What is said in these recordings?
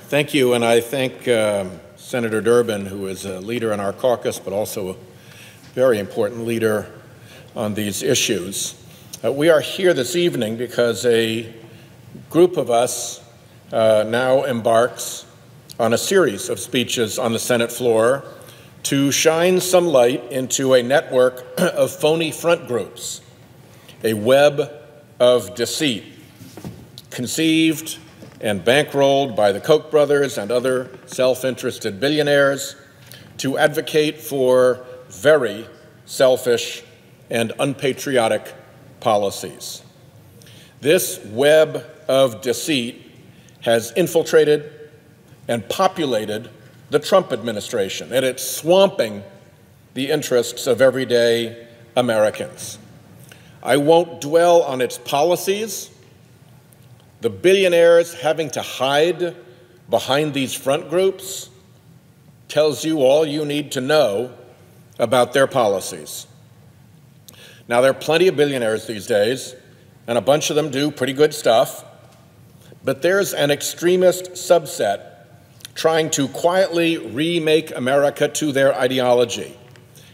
Thank you, and I thank Senator Durbin, who is a leader in our caucus, but also a very important leader on these issues. We are here this evening because a group of us now embarks on a series of speeches on the Senate floor to shine some light into a network of phony front groups, a web of deceit, conceived and bankrolled by the Koch brothers and other self-interested billionaires to advocate for very selfish and unpatriotic policies. This web of deceit has infiltrated and populated the Trump administration, and it's swamping the interests of everyday Americans. I won't dwell on its policies. The billionaires having to hide behind these front groups tells you all you need to know about their policies. Now, there are plenty of billionaires these days, and a bunch of them do pretty good stuff, but there's an extremist subset trying to quietly remake America to their ideology,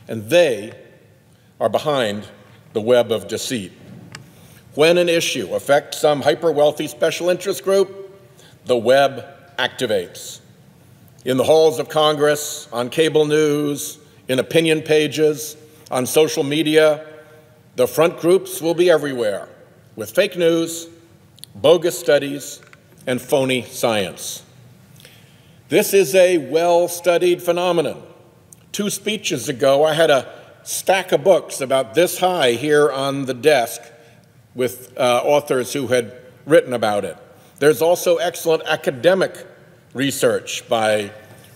and they are behind the web of deceit. When an issue affects some hyper-wealthy special interest group, the web activates. In the halls of Congress, on cable news, in opinion pages, on social media, the front groups will be everywhere with fake news, bogus studies, and phony science. This is a well-studied phenomenon. 2 speeches ago, I had a stack of books about this high here on the desk with authors who had written about it. There's also excellent academic research by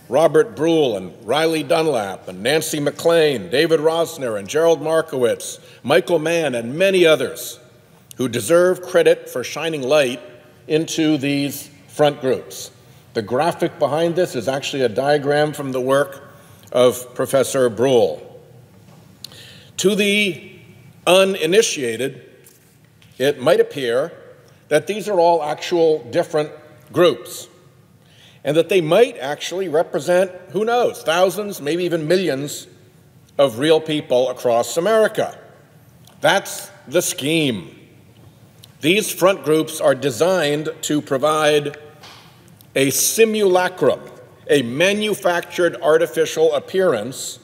Robert Brule and Riley Dunlap and Nancy McLean, David Rosner and Gerald Markowitz, Michael Mann, and many others who deserve credit for shining light into these front groups. The graphic behind this is actually a diagram from the work of Professor Brule. To the uninitiated, it might appear that these are all actual different groups, and that they might actually represent, who knows, thousands, maybe even millions of real people across America. That's the scheme. These front groups are designed to provide a simulacrum, a manufactured artificial appearance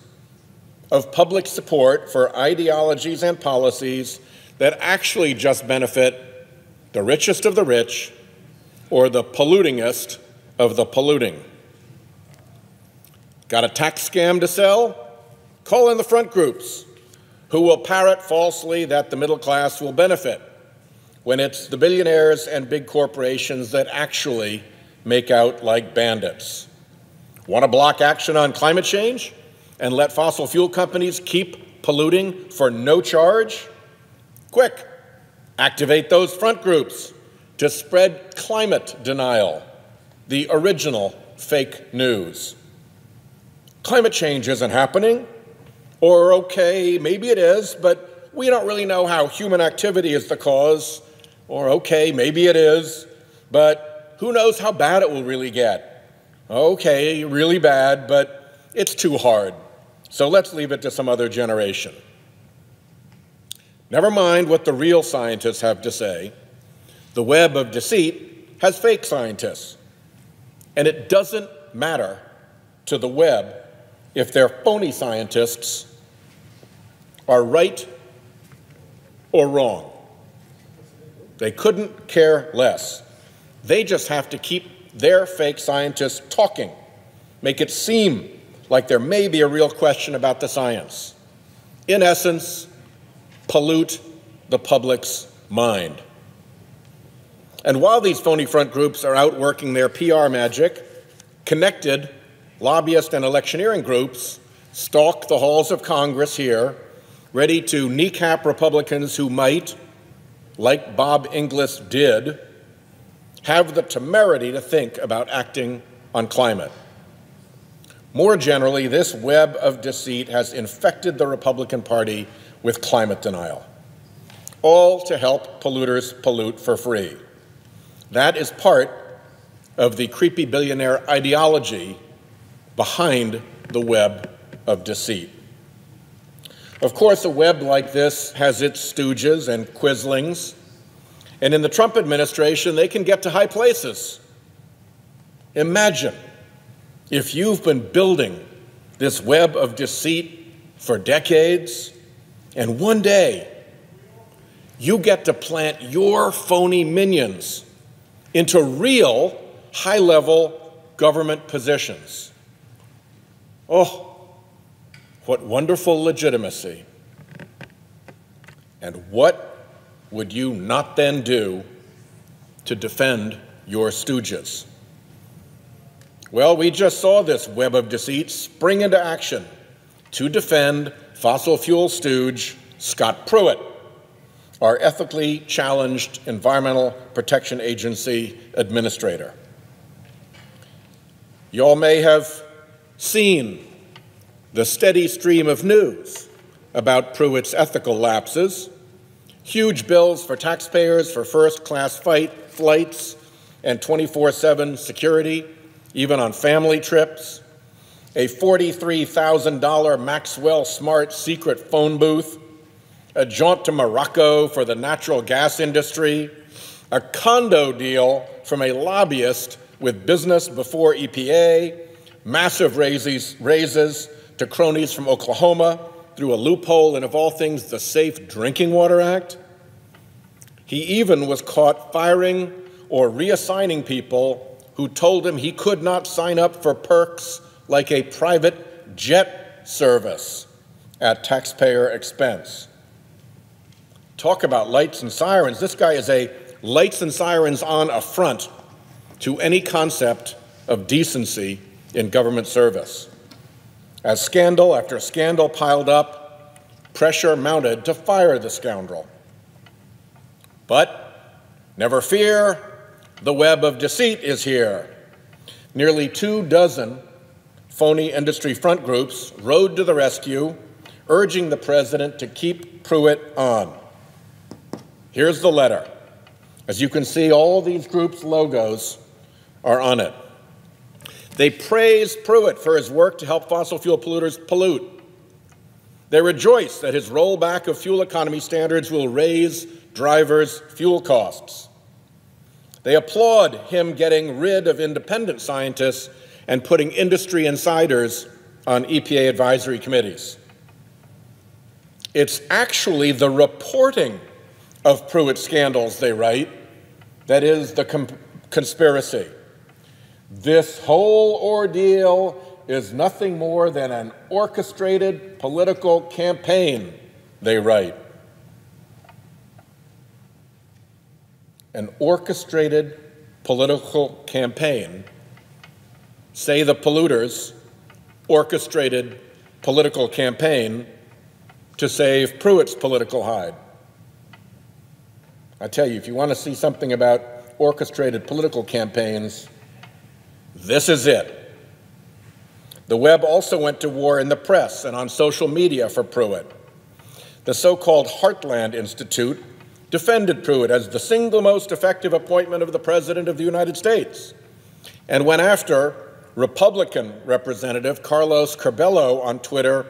of public support for ideologies and policies that actually just benefit the richest of the rich or the pollutingest of the polluting. Got a tax scam to sell? Call in the front groups, who will parrot falsely that the middle class will benefit when it's the billionaires and big corporations that actually make out like bandits. Want to block action on climate change and let fossil fuel companies keep polluting for no charge? Quick, activate those front groups to spread climate denial, the original fake news. Climate change isn't happening, or okay, maybe it is, but we don't really know how human activity is the cause, or okay, maybe it is, but who knows how bad it will really get? Okay, really bad, but it's too hard, so let's leave it to some other generation. Never mind what the real scientists have to say. The web of deceit has fake scientists, and it doesn't matter to the web if their phony scientists are right or wrong. They couldn't care less. They just have to keep their fake scientists talking, make it seem like there may be a real question about the science. In essence, pollute the public's mind. And while these phony front groups are out working their PR magic, connected lobbyist and electioneering groups stalk the halls of Congress here, ready to kneecap Republicans who might, like Bob Inglis did, have the temerity to think about acting on climate. More generally, this web of deceit has infected the Republican Party with climate denial, all to help polluters pollute for free. That is part of the creepy billionaire ideology behind the web of deceit. Of course, a web like this has its stooges and quislings, and in the Trump administration, they can get to high places. Imagine if you've been building this web of deceit for decades, and one day you get to plant your phony minions into real high-level government positions. Oh, what wonderful legitimacy. And what would you not then do to defend your stooges? Well, we just saw this web of deceit spring into action to defend fossil fuel stooge Scott Pruitt, our ethically challenged Environmental Protection Agency administrator. You all may have seen the steady stream of news about Pruitt's ethical lapses, huge bills for taxpayers for first-class flights and 24/7 security, even on family trips, a $43,000 Maxwell Smart secret phone booth, a jaunt to Morocco for the natural gas industry, a condo deal from a lobbyist with business before EPA, massive raises to cronies from Oklahoma through a loophole in, of all things, the Safe Drinking Water Act. He even was caught firing or reassigning people who told him he could not sign up for perks like a private jet service at taxpayer expense. Talk about lights and sirens. This guy is a lights and sirens on affront to any concept of decency in government service. As scandal after scandal piled up, pressure mounted to fire the scoundrel. But never fear, the web of deceit is here. Nearly 24 phony industry front groups rode to the rescue, urging the president to keep Pruitt on. Here's the letter. As you can see, all these groups' logos are on it. They praise Pruitt for his work to help fossil fuel polluters pollute. They rejoice that his rollback of fuel economy standards will raise drivers' fuel costs. They applaud him getting rid of independent scientists and putting industry insiders on EPA advisory committees. It's actually the reporting of Pruitt scandals, they write, that is the conspiracy. This whole ordeal is nothing more than an orchestrated political campaign, they write. An orchestrated political campaign, say the polluters, orchestrated political campaign to save Pruitt's political hide. I tell you, if you want to see something about orchestrated political campaigns, this is it. The web also went to war in the press and on social media for Pruitt. The so-called Heartland Institute defended Pruitt as the single most effective appointment of the President of the United States and went after Republican Representative Carlos Curbelo on Twitter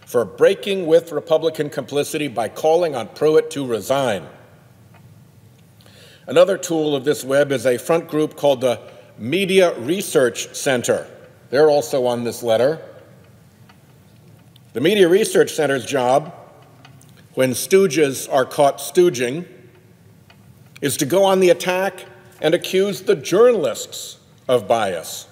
for breaking with Republican complicity by calling on Pruitt to resign. Another tool of this web is a front group called the Media Research Center. They're also on this letter. The Media Research Center's job, when stooges are caught stooging, is to go on the attack and accuse the journalists of bias.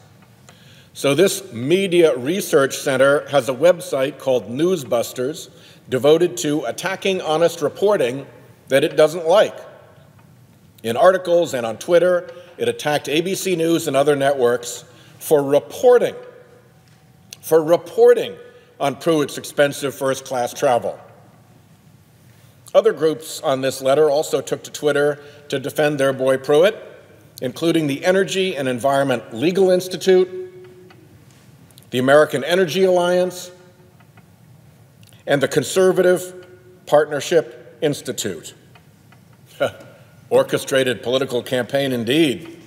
So this Media Research Center has a website called Newsbusters devoted to attacking honest reporting that it doesn't like. In articles and on Twitter, it attacked ABC News and other networks for reporting on Pruitt's expensive first-class travel. Other groups on this letter also took to Twitter to defend their boy Pruitt, including the Energy and Environment Legal Institute, the American Energy Alliance, and the Conservative Partnership Institute. Orchestrated political campaign indeed.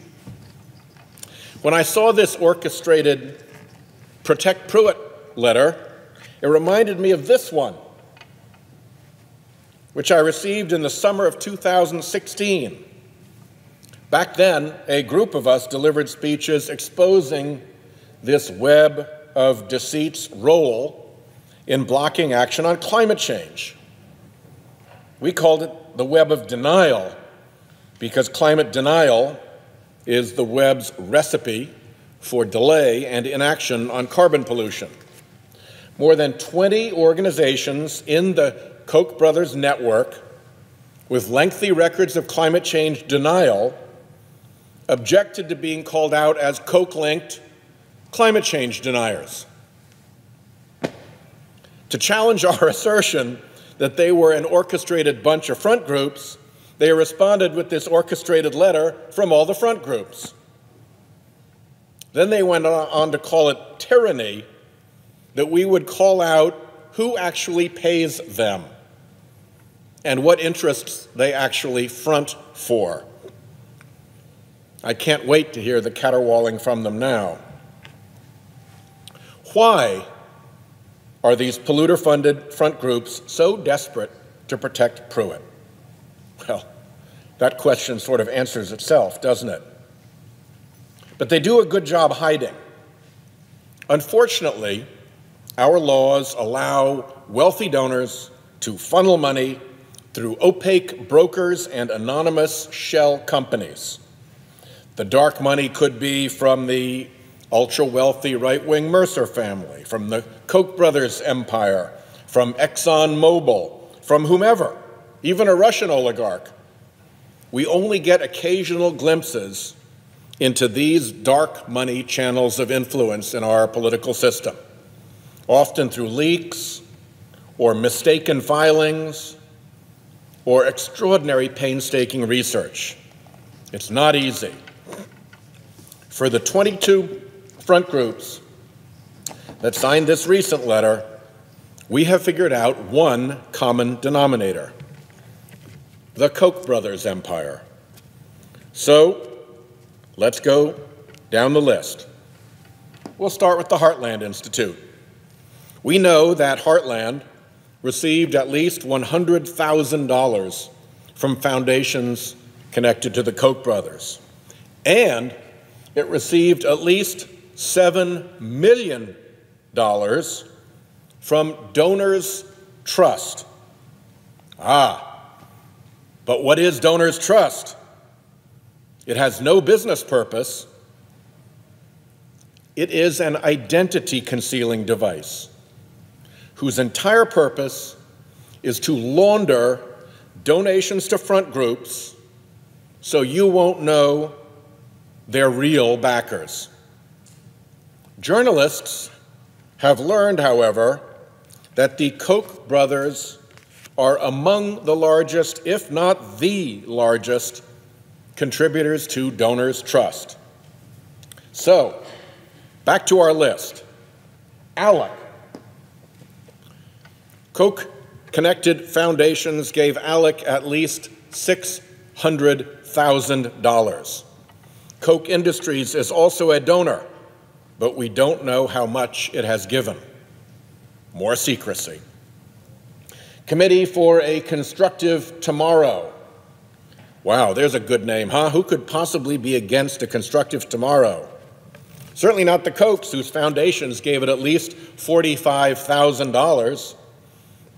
When I saw this orchestrated Protect Pruitt letter, it reminded me of this one, which I received in the summer of 2016. Back then, a group of us delivered speeches exposing this web of deceit's role in blocking action on climate change. We called it the web of denial because climate denial is the web's recipe for delay and inaction on carbon pollution. More than 20 organizations in the Koch brothers network with lengthy records of climate change denial objected to being called out as Koch-linked climate change deniers. To challenge our assertion that they were an orchestrated bunch of front groups, they responded with this orchestrated letter from all the front groups. Then they went on to call it tyranny that we would call out who actually pays them and what interests they actually front for. I can't wait to hear the caterwauling from them now. Why are these polluter-funded front groups so desperate to protect Pruitt? Well, that question sort of answers itself, doesn't it? But they do a good job hiding. Unfortunately, our laws allow wealthy donors to funnel money through opaque brokers and anonymous shell companies. The dark money could be from the ultra-wealthy right-wing Mercer family, from the Koch brothers empire, from ExxonMobil, from whomever, even a Russian oligarch. We only get occasional glimpses into these dark money channels of influence in our political system, often through leaks or mistaken filings or extraordinary painstaking research. It's not easy. For the 22 front groups that signed this recent letter, we have figured out one common denominator: the Koch brothers empire. So let's go down the list. We'll start with the Heartland Institute. We know that Heartland received at least $100,000 from foundations connected to the Koch brothers, and it received at least $7 million from Donors Trust. But what is Donors Trust? It has no business purpose. It is an identity-concealing device whose entire purpose is to launder donations to front groups so you won't know they're real backers. Journalists have learned, however, that the Koch brothers are among the largest, if not the largest, contributors to Donors Trust. So, back to our list. ALEC. Koch-connected foundations gave ALEC at least $600,000. Koch Industries is also a donor, but we don't know how much it has given. More secrecy. Committee for a Constructive Tomorrow. Wow, there's a good name, huh? Who could possibly be against a constructive tomorrow? Certainly not the Kochs, whose foundations gave it at least $45,000.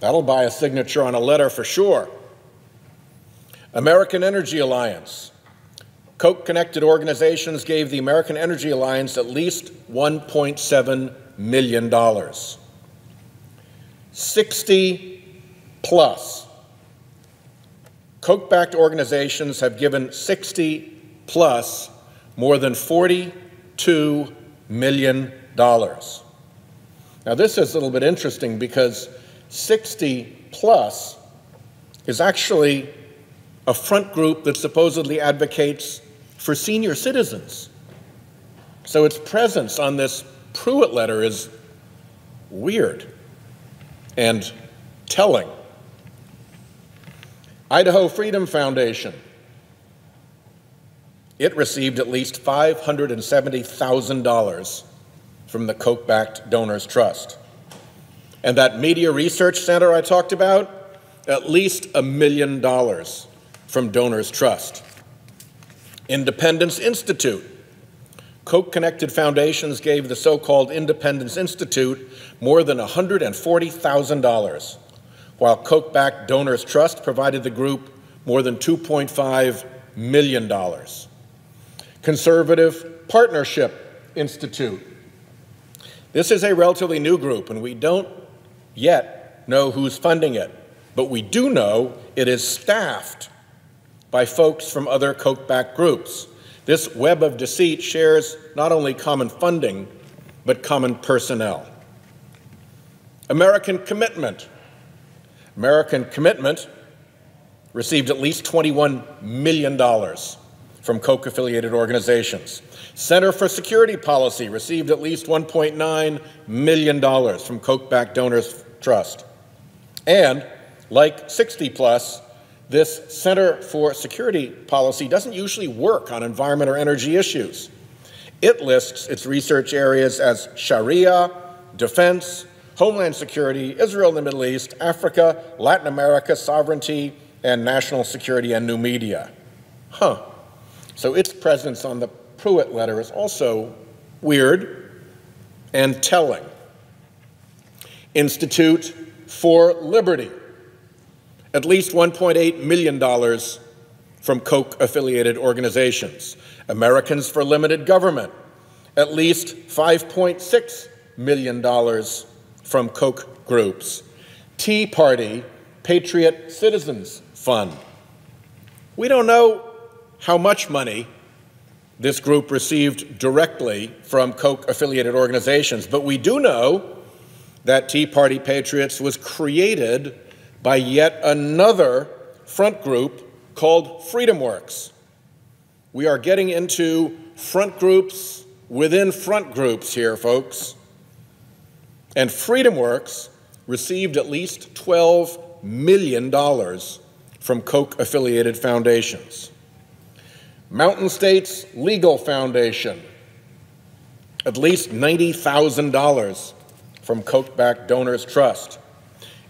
That'll buy a signature on a letter for sure. American Energy Alliance. Koch-connected organizations gave the American Energy Alliance at least $1.7 million. 60 plus. Koch-backed organizations have given 60 plus more than $42 million. Now this is a little bit interesting because 60 plus is actually a front group that supposedly advocates for senior citizens. So its presence on this Pruitt letter is weird and telling. Idaho Freedom Foundation. it received at least $570,000 from the Koch-backed Donors Trust. And that Media Research Center I talked about, at least $1 million from Donors Trust. Independence Institute. Koch-connected foundations gave the so-called Independence Institute more than $140,000, while Koch-backed Donors Trust provided the group more than $2.5 million. Conservative Partnership Institute. This is a relatively new group, and we don't yet know who's funding it, but we do know it is staffed by folks from other Koch-backed groups. This web of deceit shares not only common funding, but common personnel. American Commitment. American Commitment received at least $21 million from Koch-affiliated organizations. Center for Security Policy received at least $1.9 million from Koch-backed Donors Trust. And, like 60 Plus, this Center for Security Policy doesn't usually work on environment or energy issues. It lists its research areas as Sharia, defense, homeland security, Israel and the Middle East, Africa, Latin America, sovereignty, and national security and new media. So its presence on the Pruitt letter is also weird and telling. Institute for Liberty. At least $1.8 million from Koch-affiliated organizations. Americans for Limited Government, at least $5.6 million from Koch groups. Tea Party Patriot Citizens Fund. We don't know how much money this group received directly from Koch-affiliated organizations, but we do know that Tea Party Patriots was created by yet another front group called FreedomWorks. We are getting into front groups within front groups here, folks. And FreedomWorks received at least $12 million from Koch-affiliated foundations. Mountain States Legal Foundation, at least $90,000 from Koch-backed Donors Trust.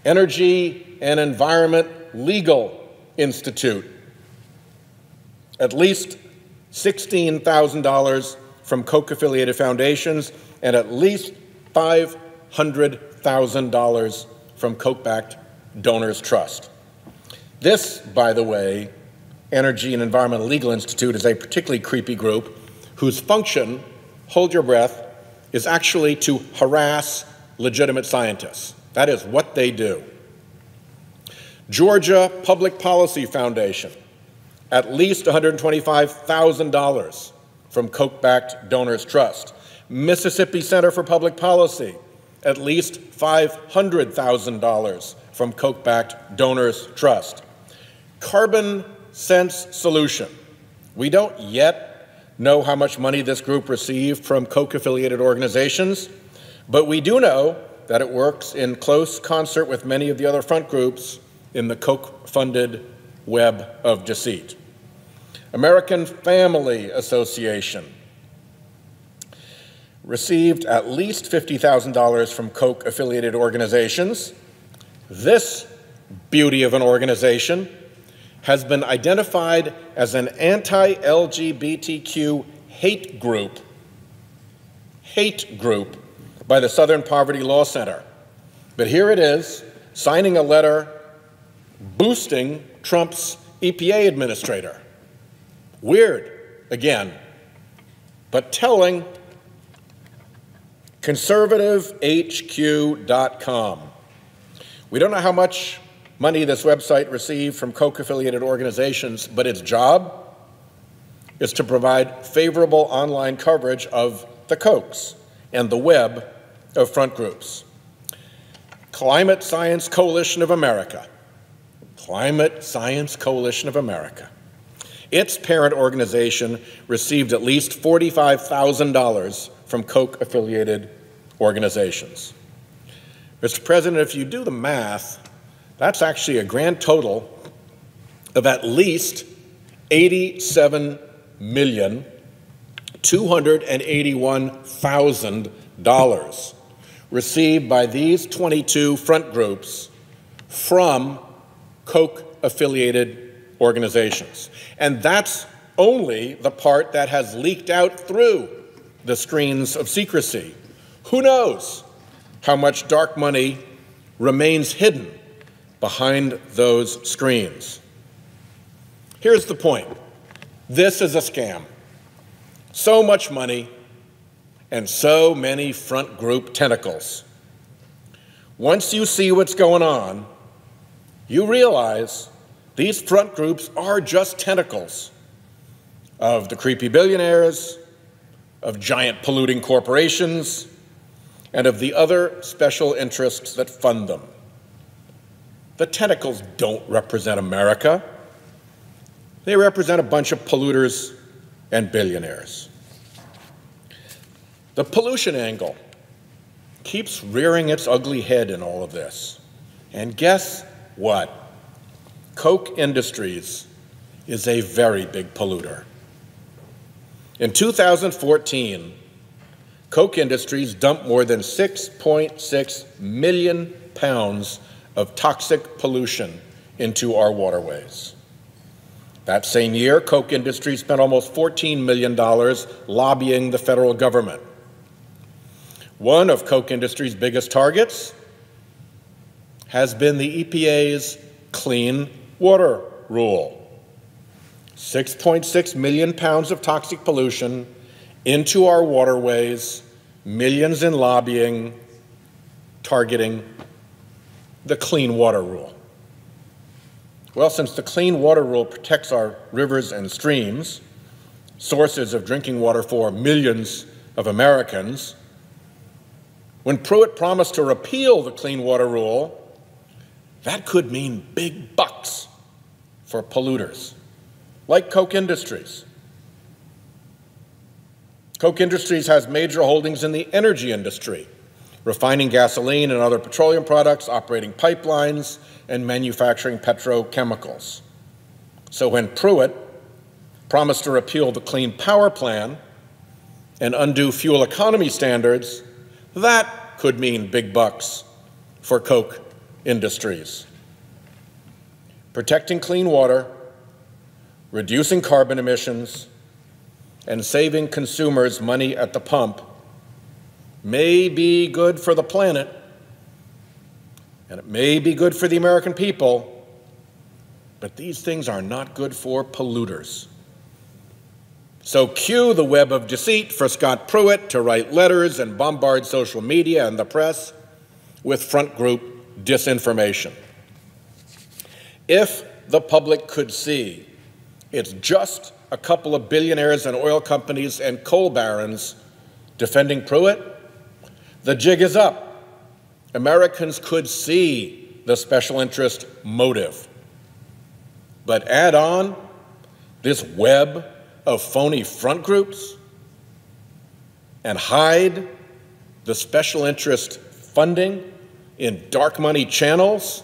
Energy and Environment Legal Institute, at least $16,000 from Koch-affiliated foundations, and at least $500,000 from Koch-backed Donors Trust. This, by the way, Energy and Environmental Legal Institute, is a particularly creepy group whose function, hold your breath, is actually to harass legitimate scientists. That is what they do. Georgia Public Policy Foundation, at least $125,000 from Koch-backed Donors Trust. Mississippi Center for Public Policy, at least $500,000 from Koch-backed Donors Trust. Carbon Sense Solution. We don't yet know how much money this group received from Koch-affiliated organizations, but we do know that it works in close concert with many of the other front groups in the Koch-funded web of deceit. American Family Association received at least $50,000 from Koch-affiliated organizations. This beauty of an organization has been identified as an anti-LGBTQ hate group by the Southern Poverty Law Center. But here it is, signing a letter boosting Trump's EPA administrator. Weird, again, but telling. conservativehq.com. We don't know how much money this website received from Koch-affiliated organizations, but its job is to provide favorable online coverage of the Kochs and the web of front groups. Climate Science Coalition of America. Climate Science Coalition of America. Its parent organization received at least $45,000 from Koch-affiliated organizations. Mr. President, if you do the math, that's actually a grand total of at least $87 $7,281,000 received by these 22 front groups from Koch-affiliated organizations. And that's only the part that has leaked out through the screens of secrecy. Who knows how much dark money remains hidden behind those screens? Here's the point. This is a scam. So much money and so many front group tentacles. Once you see what's going on, you realize these front groups are just tentacles of the creepy billionaires, of giant polluting corporations, and of the other special interests that fund them. The tentacles don't represent America. They represent a bunch of polluters and billionaires. The pollution angle keeps rearing its ugly head in all of this. And guess what? Koch Industries is a very big polluter. In 2014, Koch Industries dumped more than 6.6 million pounds of toxic pollution into our waterways. That same year, Koch Industries spent almost $14 million lobbying the federal government. One of Koch Industries' biggest targets has been the EPA's Clean Water Rule. 6.6 million pounds of toxic pollution into our waterways, millions in lobbying, targeting the Clean Water Rule. Well, since the Clean Water Rule protects our rivers and streams, sources of drinking water for millions of Americans, when Pruitt promised to repeal the Clean Water Rule, that could mean big bucks for polluters, like Koch Industries. Koch Industries has major holdings in the energy industry, refining gasoline and other petroleum products, operating pipelines, and manufacturing petrochemicals. So when Pruitt promised to repeal the Clean Power Plan and undo fuel economy standards, that could mean big bucks for Koch Industries. Protecting clean water, reducing carbon emissions, and saving consumers money at the pump may be good for the planet, and it may be good for the American people, but these things are not good for polluters. So cue the web of deceit for Scott Pruitt to write letters and bombard social media and the press with front group disinformation. If the public could see it's just a couple of billionaires and oil companies and coal barons defending Pruitt, the jig is up. Americans could see the special interest motive. But add on this web of phony front groups and hide the special interest funding in dark money channels,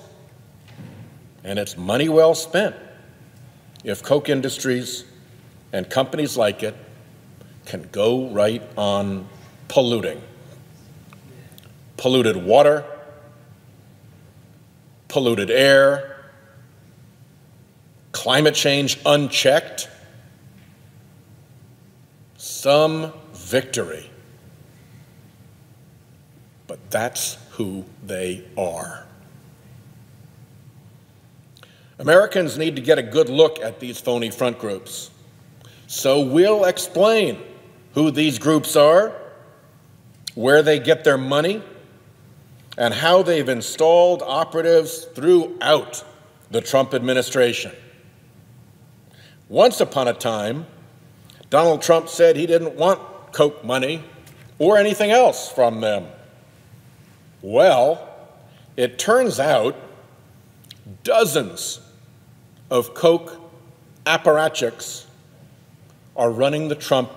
and it's money well spent if Koch Industries and companies like it can go right on polluting. Polluted water, polluted air, climate change unchecked. Some victory. But that's who they are. Americans need to get a good look at these phony front groups. So we'll explain who these groups are, where they get their money, and how they've installed operatives throughout the Trump administration. Once upon a time, Donald Trump said he didn't want Koch money or anything else from them. Well, it turns out dozens of Koch apparatchiks are running the Trump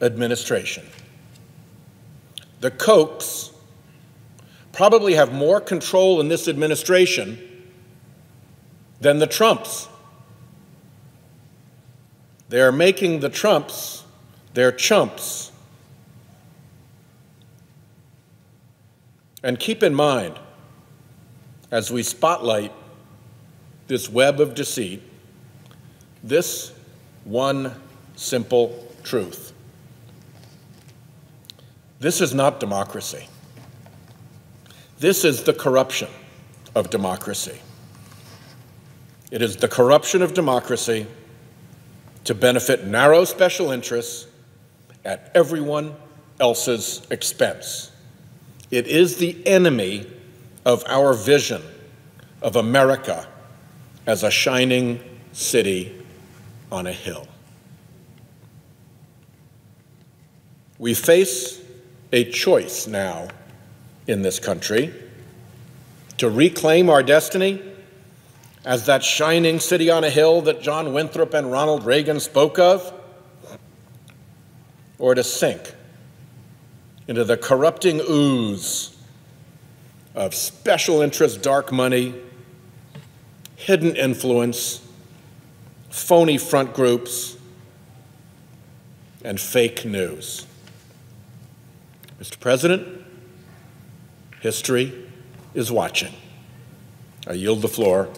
administration. The Kochs probably have more control in this administration than the Trumps. They're making the Trumps their chumps. And keep in mind, as we spotlight this web of deceit, this one simple truth. This is not democracy. This is the corruption of democracy. It is the corruption of democracy to benefit narrow special interests at everyone else's expense. It is the enemy of our vision of America as a shining city on a hill. We face a choice now in this country to reclaim our destiny as that shining city on a hill that John Winthrop and Ronald Reagan spoke of, or to sink into the corrupting ooze of special interest dark money, hidden influence, phony front groups, and fake news. Mr. President, history is watching. I yield the floor